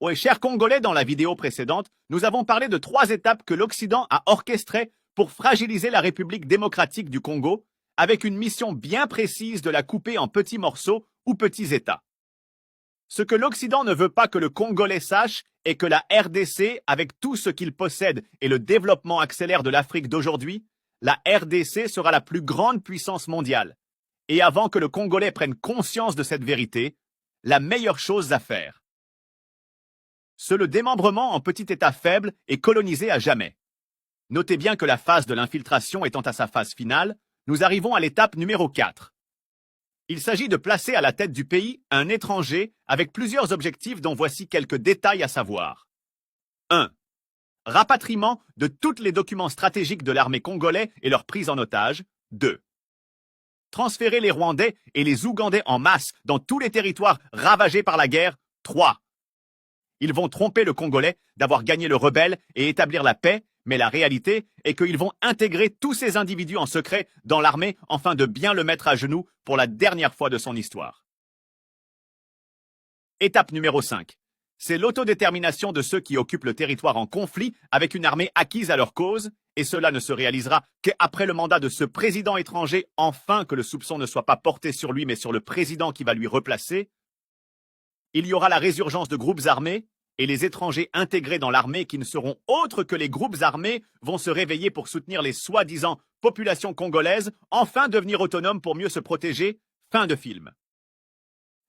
Ouais, chers Congolais, dans la vidéo précédente, nous avons parlé de 3 étapes que l'Occident a orchestrées pour fragiliser la République démocratique du Congo, avec une mission bien précise de la couper en petits morceaux ou petits États. Ce que l'Occident ne veut pas que le Congolais sache est que la RDC, avec tout ce qu'il possède et le développement accélère de l'Afrique d'aujourd'hui, la RDC sera la plus grande puissance mondiale. Et avant que le Congolais prenne conscience de cette vérité, la meilleure chose à faire, c'est le démembrement en petit État faible et colonisé à jamais. Notez bien que la phase de l'infiltration étant à sa phase finale, nous arrivons à l'étape numéro 4. Il s'agit de placer à la tête du pays un étranger avec plusieurs objectifs dont voici quelques détails à savoir. 1. Rapatriement de tous les documents stratégiques de l'armée congolaise et leur prise en otage. 2. Transférer les Rwandais et les Ougandais en masse dans tous les territoires ravagés par la guerre. 3. Ils vont tromper le Congolais d'avoir gagné le rebelle et établir la paix, mais la réalité est qu'ils vont intégrer tous ces individus en secret dans l'armée afin de bien le mettre à genoux pour la dernière fois de son histoire. Étape numéro 5. C'est l'autodétermination de ceux qui occupent le territoire en conflit avec une armée acquise à leur cause, et cela ne se réalisera qu'après le mandat de ce président étranger, enfin que le soupçon ne soit pas porté sur lui mais sur le président qui va lui replacer. Il y aura la résurgence de groupes armés, et les étrangers intégrés dans l'armée qui ne seront autres que les groupes armés vont se réveiller pour soutenir les soi-disant populations congolaises, enfin devenir autonomes pour mieux se protéger. Fin de film.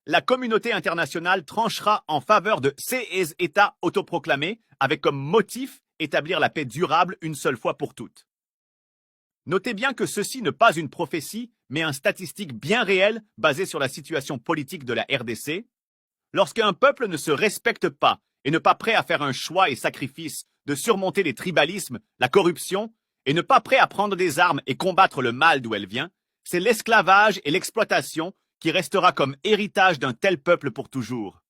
La communauté internationale tranchera en faveur de ces États autoproclamés, avec comme motif établir la paix durable une seule fois pour toutes. Notez bien que ceci n'est pas une prophétie, mais un statistique bien réel basé sur la situation politique de la RDC. Lorsqu'un peuple ne se respecte pas et n'est pas prêt à faire un choix et sacrifice de surmonter les tribalismes, la corruption, et n'est pas prêt à prendre des armes et combattre le mal d'où elle vient, c'est l'esclavage et l'exploitation qui restera comme héritage d'un tel peuple pour toujours.